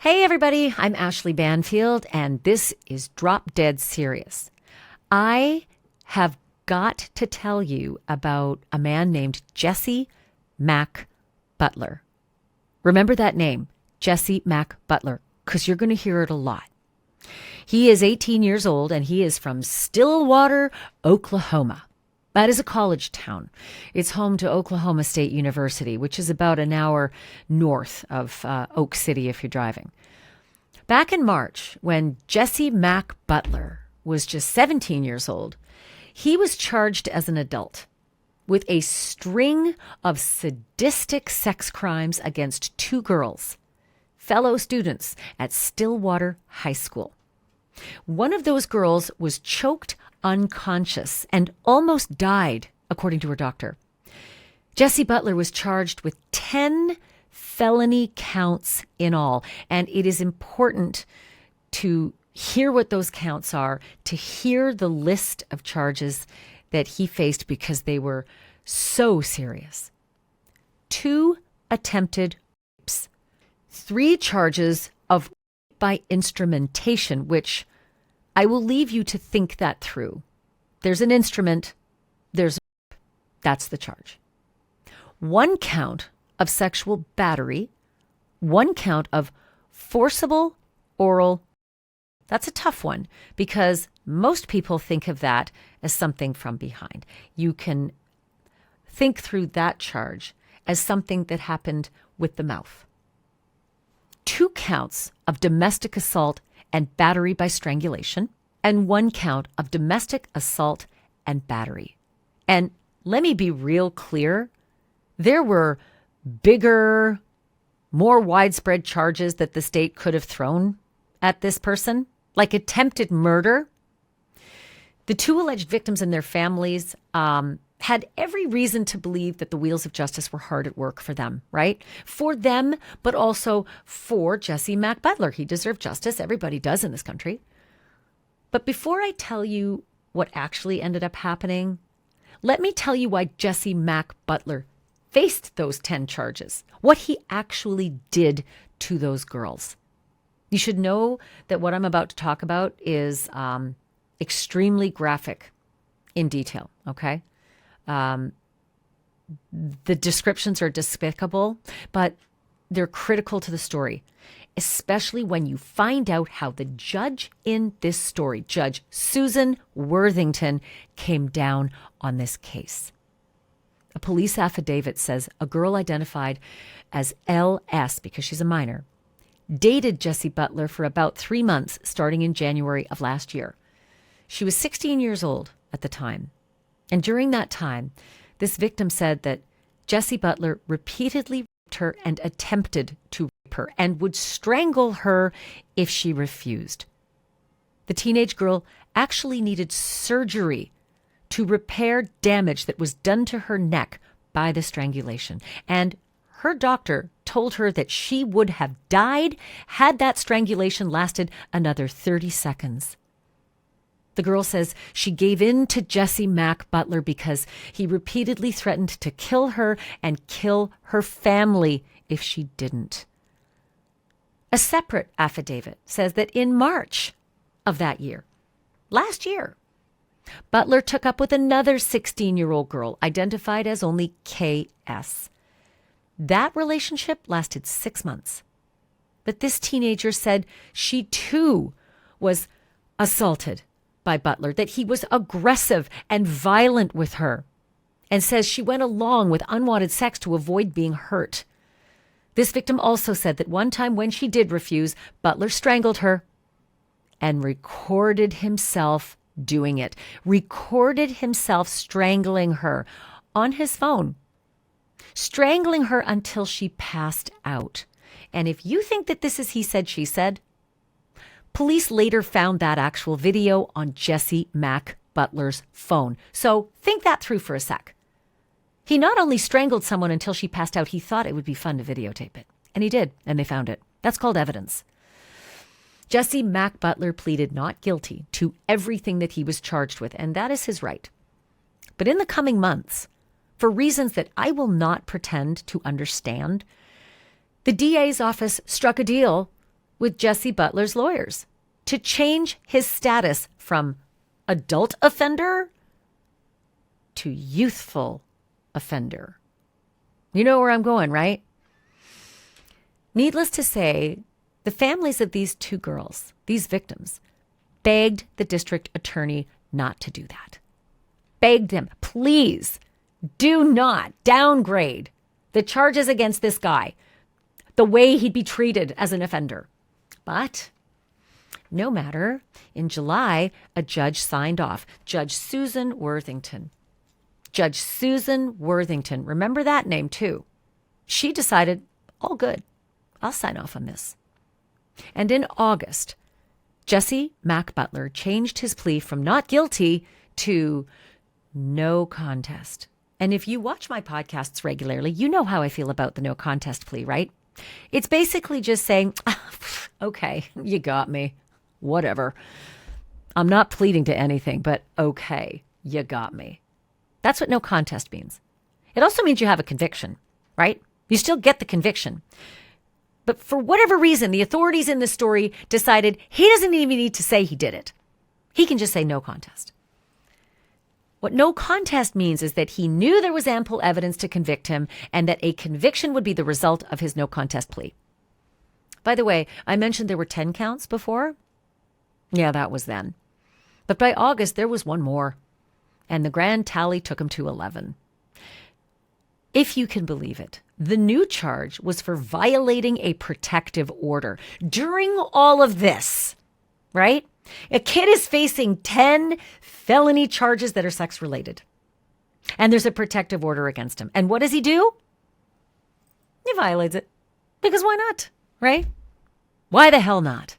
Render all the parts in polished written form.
Hey everybody, I'm Ashleigh Banfield, and this is Drop Dead Serious. I have got to tell you about a man named Jesse Mack Butler. Remember that name, Jesse Mack Butler, because you're going to hear it a lot. He is 18 years old, and he is from Stillwater, Oklahoma. That is a college town. It's home to Oklahoma State University, which is about an hour north of Oak City if you're driving. Back in March, when Jesse Mack Butler was just 17 years old, he was charged as an adult with a string of sadistic sex crimes against two girls, fellow students at Stillwater High School. One of those girls was choked unconscious and almost died, according to her doctor. Jesse Butler was charged with 10 felony counts in all, and it is important to hear what those counts are, to hear the list of charges that he faced because they were so serious. 2 attempted rapes, 3 charges of rape by instrumentation, which I will leave you to think that through. There's an instrument, there's a rape. That's the charge. 1 count of sexual battery, 1 count of forcible oral. That's a tough one because most people think of that as something from behind. You can think through that charge as something that happened with the mouth. 2 counts of domestic assault and battery by strangulation, and 1 count of domestic assault and battery. And let me be real clear, there were bigger, more widespread charges that the state could have thrown at this person, like attempted murder. The 2 alleged victims and their families had every reason to believe that the wheels of justice were hard at work for them, right? For them, but also for Jesse Mack Butler. He deserved justice. Everybody does in this country. But before I tell you what actually ended up happening, let me tell you why Jesse Mack Butler faced those 10 charges, what he actually did to those girls. You should know that what I'm about to talk about is extremely graphic in detail, okay? The descriptions are despicable, but they're critical to the story, especially when you find out how the judge in this story, Judge Susan Worthington, came down on this case. A police affidavit says a girl identified as LS, because she's a minor, dated Jesse Butler for about 3 months starting in January of last year. She was 16 years old at the time. And during that time, this victim said that Jesse Butler repeatedly raped her and attempted to rape her and would strangle her if she refused. The teenage girl actually needed surgery to repair damage that was done to her neck by the strangulation. And her doctor told her that she would have died had that strangulation lasted another 30 seconds. The girl says she gave in to Jesse Mack Butler because he repeatedly threatened to kill her and kill her family if she didn't. A separate affidavit says that in March of that year, last year, Butler took up with another 16-year-old girl identified as only KS. That relationship lasted 6 months. But this teenager said she too was assaulted by Butler, that he was aggressive and violent with her, and says she went along with unwanted sex to avoid being hurt. This victim also said that one time when she did refuse, Butler strangled her and recorded himself doing it, recorded himself strangling her on his phone, strangling her until she passed out. And if you think that this is he said, she said, police later found that actual video on Jesse Mack Butler's phone. So think that through for a sec. He not only strangled someone until she passed out, he thought it would be fun to videotape it. And he did, and they found it. That's called evidence. Jesse Mack Butler pleaded not guilty to everything that he was charged with, and that is his right. But in the coming months, for reasons that I will not pretend to understand, the DA's office struck a deal with Jesse Butler's lawyers to change his status from adult offender to youthful offender. You know where I'm going, right? Needless to say, the families of these two girls, these victims, begged the district attorney not to do that. Begged him, please do not downgrade the charges against this guy the way he'd be treated as an offender. But no matter, in July, a judge signed off. Judge Susan Worthington. Judge Susan Worthington. Remember that name too. She decided, all good. I'll sign off on this. And in August, Jesse Mack Butler changed his plea from not guilty to no contest. And if you watch my podcasts regularly, you know how I feel about the no contest plea, right? It's basically just saying, okay, you got me. Whatever. I'm not pleading to anything, but okay, you got me. That's what no contest means. It also means you have a conviction, right? You still get the conviction. But for whatever reason, the authorities in this story decided he doesn't even need to say he did it. He can just say no contest. What no contest means is that he knew there was ample evidence to convict him and that a conviction would be the result of his no contest plea. By the way, I mentioned there were 10 counts before. Yeah, that was then. But by August, there was one more. And the grand tally took him to 11. If you can believe it, the new charge was for violating a protective order. During all of this, right? A kid is facing 10 felony charges that are sex-related. And there's a protective order against him. And what does he do? He violates it. Because why not, right? Why the hell not?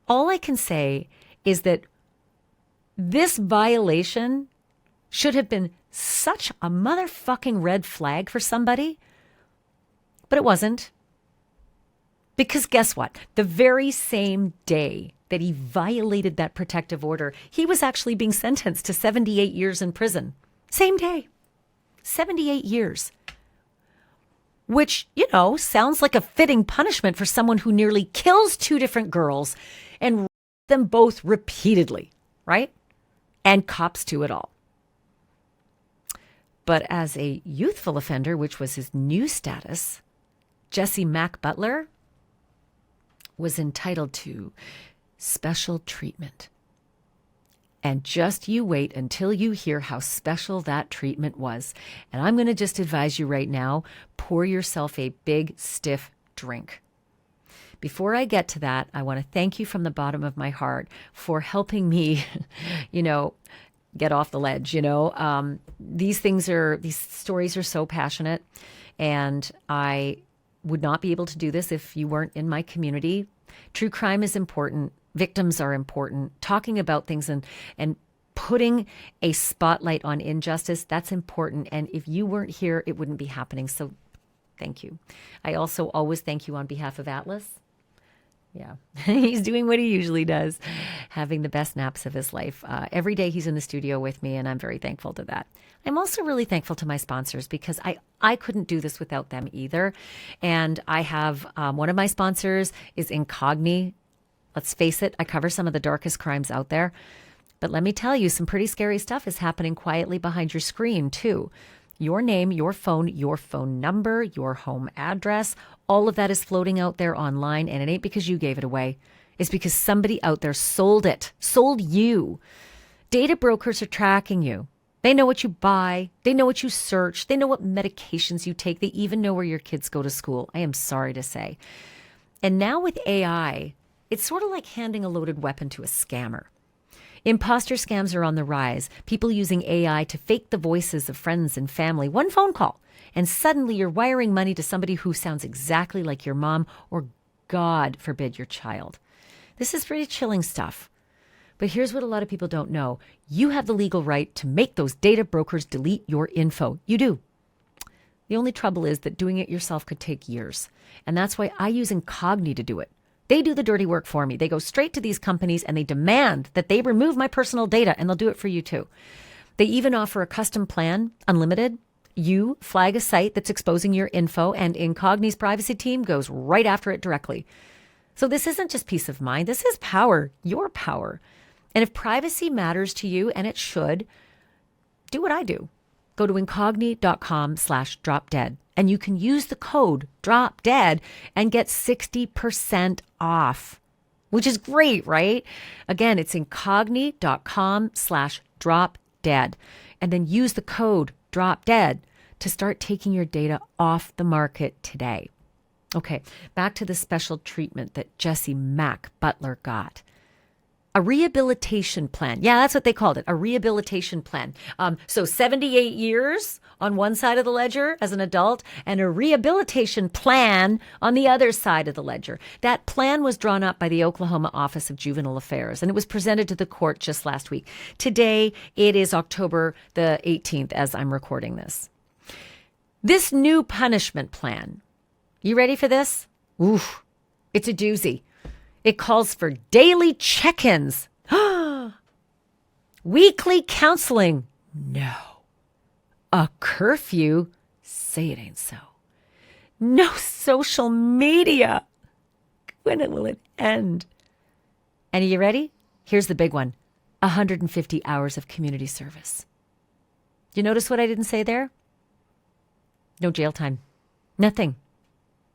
All I can say is that this violation should have been such a motherfucking red flag for somebody, but it wasn't. Because guess what? The very same day that he violated that protective order, he was actually being sentenced to 78 years in prison. Same day. 78 years. Which, you know, sounds like a fitting punishment for someone who nearly kills two different girls and them both repeatedly, right? And cops to it all. But as a youthful offender, which was his new status, Jesse Mack Butler was entitled to special treatment. And just you wait until you hear how special that treatment was. And I'm going to just advise you right now, pour yourself a big, stiff drink. Before I get to that, I want to thank you from the bottom of my heart for helping me, get off the ledge. These stories are so passionate, and I would not be able to do this if you weren't in my community. True crime is important. Victims are important. Talking about things and putting a spotlight on injustice, that's important. And if you weren't here, it wouldn't be happening. So thank you. I also always thank you on behalf of Atlas. Yeah, he's doing what he usually does, having the best naps of his life. Every day he's in the studio with me, and I'm very thankful to that. I'm also really thankful to my sponsors because I couldn't do this without them either. And I have one of my sponsors is Incogni. Let's face it, I cover some of the darkest crimes out there. But let me tell you, some pretty scary stuff is happening quietly behind your screen, too. Your name, your phone number, your home address, all of that is floating out there online, and it ain't because you gave it away. It's because somebody out there sold you. Data brokers are tracking you. They know what you buy. They know what you search. They know what medications you take. They even know where your kids go to school. I am sorry to say. And now with AI, it's sort of like handing a loaded weapon to a scammer. Imposter scams are on the rise. People using AI to fake the voices of friends and family. One phone call, and suddenly you're wiring money to somebody who sounds exactly like your mom or, God forbid, your child. This is pretty chilling stuff. But here's what a lot of people don't know. You have the legal right to make those data brokers delete your info. You do. The only trouble is that doing it yourself could take years. And that's why I use Incogni to do it. They do the dirty work for me. They go straight to these companies and they demand that they remove my personal data, and they'll do it for you too. They even offer a custom plan, unlimited. you flag a site that's exposing your info, and Incogni's privacy team goes right after it directly. So this isn't just peace of mind. This is power, your power. And if privacy matters to you, and it should, do what I do. Go to incogni.com/dropdead, and you can use the code DROPDEAD and get 60% off, which is great, right? Again, it's incogni.com/dropdead, and then use the code DROPDEAD to start taking your data off the market today. Okay, back to the special treatment that Jesse Mack Butler got. A rehabilitation plan. Yeah, that's what they called it, a rehabilitation plan. So 78 years on one side of the ledger as an adult, and a rehabilitation plan on the other side of the ledger. That plan was drawn up by the Oklahoma Office of Juvenile Affairs, and it was presented to the court just last week. Today, it is October the 18th as I'm recording this. This new punishment plan, you ready for this? Oof, it's a doozy. It calls for daily check-ins. Weekly counseling. No. A curfew. Say it ain't so. No social media. When will it end? And are you ready? Here's the big one. 150 hours of community service. You notice what I didn't say there? No jail time. Nothing.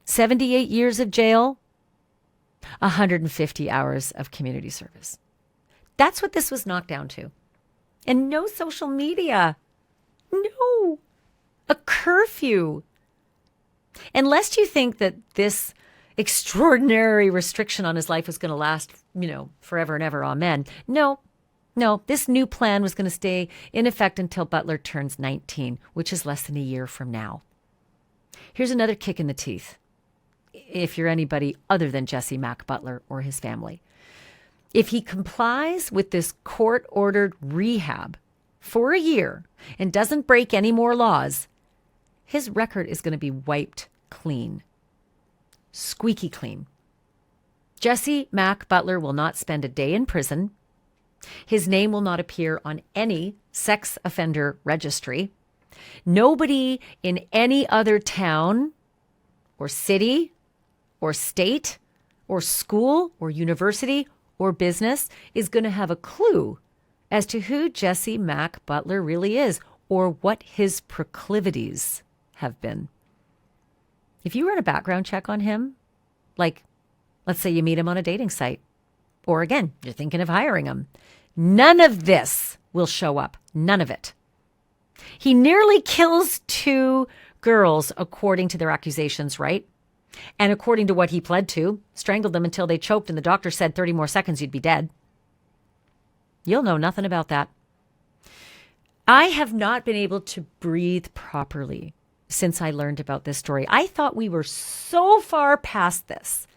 78 years of jail. 150 hours of community service. That's what this was knocked down to. And no social media. No. A curfew. Unless you think that this extraordinary restriction on his life was going to last, forever and ever, amen. No. This new plan was going to stay in effect until Butler turns 19, which is less than a year from now. Here's another kick in the teeth. If you're anybody other than Jesse Mack Butler or his family. If he complies with this court-ordered rehab for a year and doesn't break any more laws, his record is going to be wiped clean. Squeaky clean. Jesse Mack Butler will not spend a day in prison. His name will not appear on any sex offender registry. Nobody in any other town or city or state or school or university or business is going to have a clue as to who Jesse Mack Butler really is or what his proclivities have been. If you run a background check on him, like let's say you meet him on a dating site, or again, you're thinking of hiring him, none of this will show up. None of it. He nearly kills 2 girls according to their accusations, right? And according to what he pled to, strangled them until they choked and the doctor said 30 more seconds you'd be dead. You'll know nothing about that. I have not been able to breathe properly since I learned about this story. I thought we were so far past this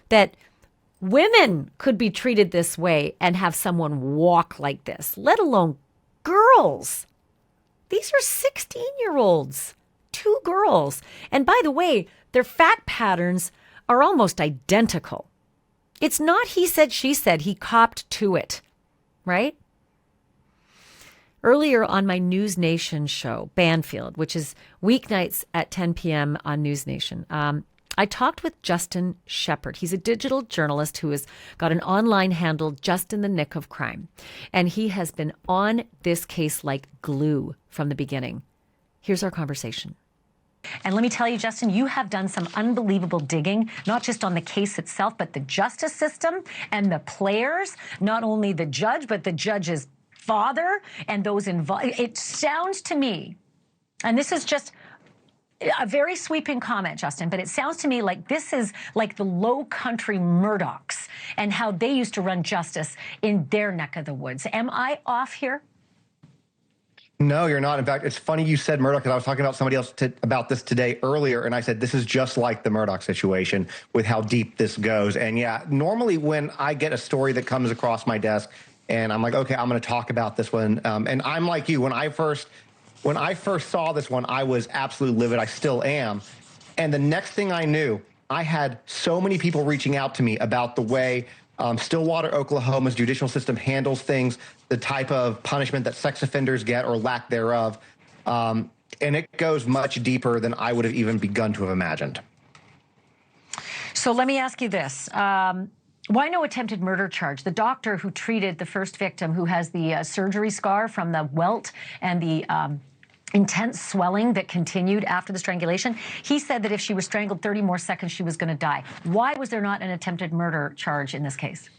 that women could be treated this way and have someone walk like this, let alone girls. These are 16-year-olds, 2 girls. And by the way, their fact patterns are almost identical. It's not he said, she said, he copped to it, right? Earlier on my NewsNation show, Banfield, which is weeknights at 10 p.m. on NewsNation, I talked with Justin Shepard. He's a digital journalist who has got an online handle just in the nick of crime. And he has been on this case like glue from the beginning. Here's our conversation. And let me tell you, Justin, you have done some unbelievable digging, not just on the case itself, but the justice system and the players, not only the judge, but the judge's father and those involved. It sounds to me, and this is just a very sweeping comment, Justin, but it sounds to me like this is like the Low Country Murdochs and how they used to run justice in their neck of the woods. Am I off here? No, you're not. In fact, it's funny you said Murdoch, because I was talking about somebody else about this today earlier, and I said this is just like the Murdoch situation with how deep this goes. And yeah, normally when I get a story that comes across my desk and I'm like, okay, I'm going to talk about this one. And I'm like you, when I first saw this one, I was absolutely livid. I still am. And the next thing I knew, I had so many people reaching out to me about the way Stillwater, Oklahoma's judicial system handles things, the type of punishment that sex offenders get or lack thereof. And it goes much deeper than I would have even begun to have imagined. So let me ask you this. Why no attempted murder charge? The doctor who treated the first victim, who has the surgery scar from the welt and the intense swelling that continued after the strangulation, he said that if she was strangled 30 more seconds, she was going to die. Why was there not an attempted murder charge in this case?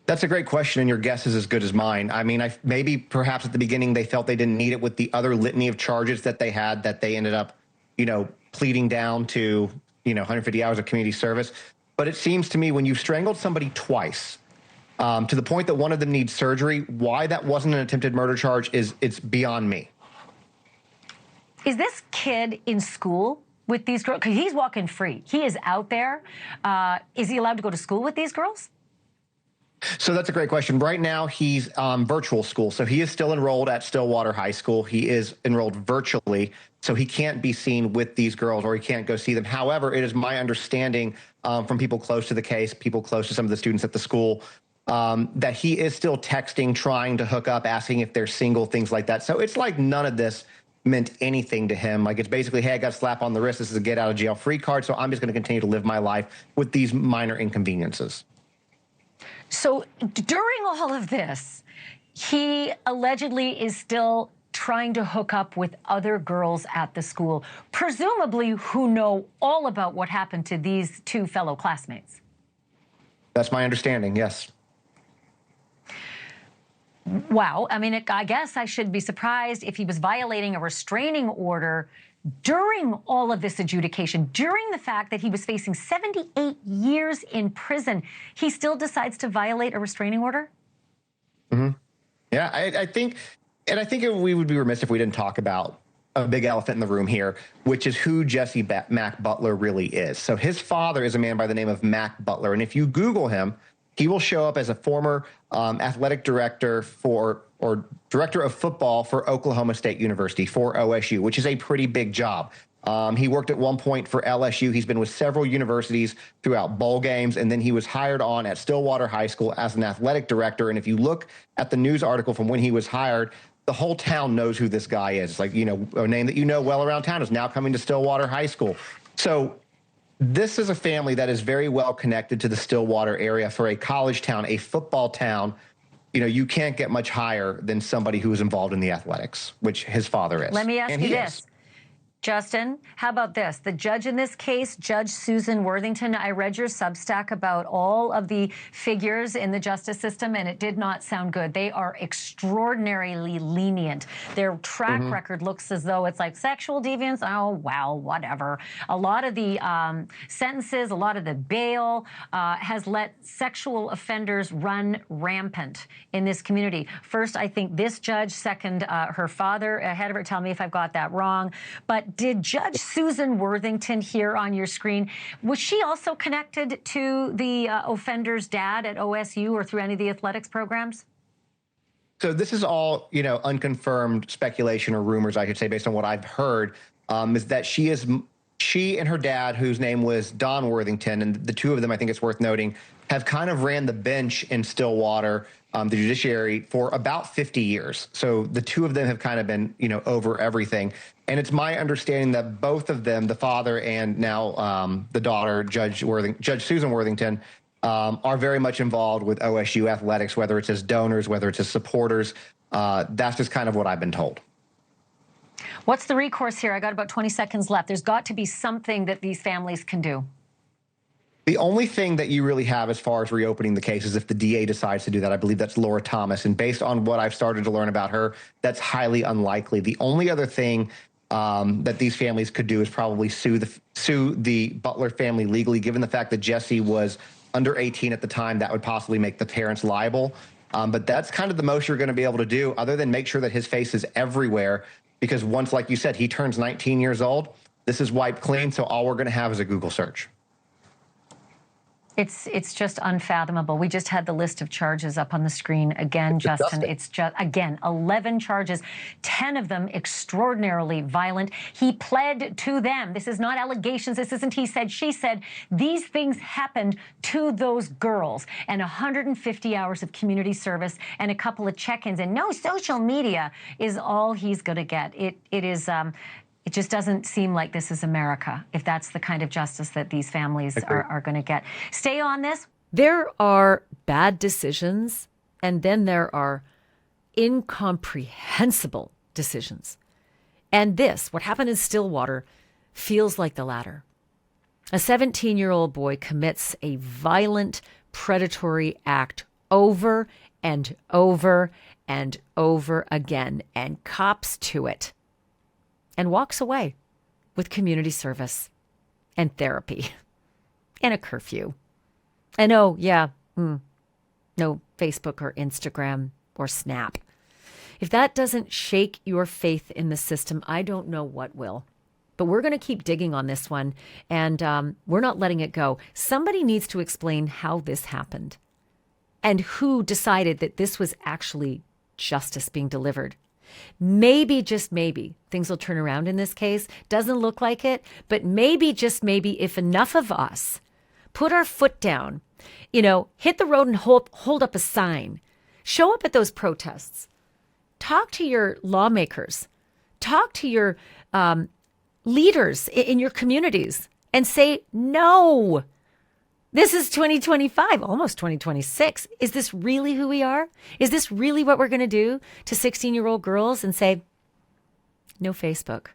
That's a great question, and your guess is as good as mine. I mean, maybe perhaps at the beginning they felt they didn't need it with the other litany of charges that they had, that they ended up, pleading down to, 150 hours of community service. But it seems to me when you've strangled somebody twice, to the point that one of them needs surgery, why that wasn't an attempted murder charge it's beyond me. Is this kid in school with these girls? Because he's walking free. He is out there. Is he allowed to go to school with these girls? So that's a great question. Right now, he's virtual school. So he is still enrolled at Stillwater High School. He is enrolled virtually, so he can't be seen with these girls, or he can't go see them. However, it is my understanding from people close to the case, people close to some of the students at the school, that he is still texting, trying to hook up, asking if they're single, things like that. So it's like none of this meant anything to him. Like, it's basically, hey, I got a slap on the wrist. This is a get out of jail free card. So I'm just going to continue to live my life with these minor inconveniences. So during all of this, he allegedly is still trying to hook up with other girls at the school, presumably who know all about what happened to these two fellow classmates. That's my understanding, yes. Wow. I mean, I guess I should be surprised if he was violating a restraining order during all of this adjudication, during the fact that he was facing 78 years in prison. He still decides to violate a restraining order? Mm-hmm. Yeah, I think we would be remiss if we didn't talk about a big elephant in the room here, which is who Jesse Mack Butler really is. So his father is a man by the name of Mack Butler, and if you Google him, he will show up as a former athletic director or director of football for Oklahoma State University, for OSU, which is a pretty big job. He worked at one point for LSU. He's been with several universities throughout bowl games, and then he was hired on at Stillwater High School as an athletic director. And if you look at the news article from when he was hired, the whole town knows who this guy is. Like, a name that well around town is now coming to Stillwater High School. So this is a family that is very well connected to the Stillwater area. For a college town, a football town, you can't get much higher than somebody who is involved in the athletics, which his father is. Let me ask you this. Justin, how about this? The judge in this case, Judge Susan Worthington, I read your Substack about all of the figures in the justice system, and it did not sound good. They are extraordinarily lenient. Their track record looks as though it's like sexual deviance. Oh, well, whatever. A lot of the sentences, a lot of the bail has let sexual offenders run rampant in this community. First, I think this judge. Second, her father ahead of her. Tell me if I've got that wrong. But did Judge Susan Worthington here on your screen, was she also connected to the offender's dad at OSU or through any of the athletics programs? So this is all, unconfirmed speculation or rumors, I should say, based on what I've heard, is that she and her dad, whose name was Don Worthington, and the two of them, I think it's worth noting, have kind of ran the bench in Stillwater, the judiciary, for about 50 years. So the two of them have kind of been, over everything. And it's my understanding that both of them, the father and now the daughter, Judge Susan Worthington, are very much involved with OSU athletics, whether it's as donors, whether it's as supporters. That's just kind of what I've been told. What's the recourse here? I got about 20 seconds left. There's got to be something that these families can do. The only thing that you really have as far as reopening the case is if the DA decides to do that. I believe that's Laura Thomas. And based on what I've started to learn about her, that's highly unlikely. The only other thing that these families could do is probably sue the Butler family legally, given the fact that Jesse was under 18 at the time. That would possibly make the parents liable. But that's kind of the most you're going to be able to do, other than make sure that his face is everywhere. Because once, like you said, he turns 19 years old, this is wiped clean. So all we're going to have is a Google search. It's just unfathomable. We just had the list of charges up on the screen again, Justin. Disgusting. It's just, again, 11 charges, 10 of them extraordinarily violent. He pled to them. This is not allegations. This isn't he said, she said. These things happened to those girls, and 150 hours of community service and a couple of check-ins and no social media is all he's going to get. It just doesn't seem like this is America, if that's the kind of justice that these families are going to get. Stay on this. There are bad decisions, and then there are incomprehensible decisions. And this, what happened in Stillwater, feels like the latter. A 17-year-old boy commits a violent, predatory act over and over and over again and cops to it. And walks away with community service and therapy and a curfew. And no Facebook or Instagram or Snap. If that doesn't shake your faith in the system, I don't know what will. But we're going to keep digging on this one, and we're not letting it go. Somebody needs to explain how this happened and who decided that this was actually justice being delivered. Maybe, just maybe, things will turn around in this case. Doesn't look like it, but maybe, just maybe, if enough of us put our foot down, hit the road and hold up a sign, show up at those protests, talk to your lawmakers, talk to your leaders in your communities and say, no. This is 2025, almost 2026. Is this really who we are? Is this really what we're going to do to 16-year-old girls and say, no Facebook?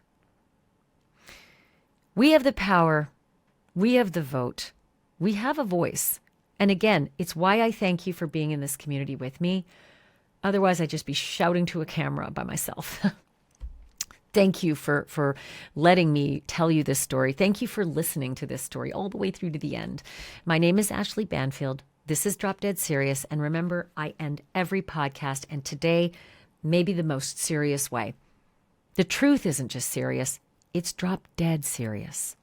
We have the power. We have the vote. We have a voice. And again, it's why I thank you for being in this community with me. Otherwise, I'd just be shouting to a camera by myself. Thank you for letting me tell you this story. Thank you for listening to this story all the way through to the end. My name is Ashleigh Banfield. This is Drop Dead Serious. And remember, I end every podcast, and today, maybe the most serious way. The truth isn't just serious, it's drop dead serious.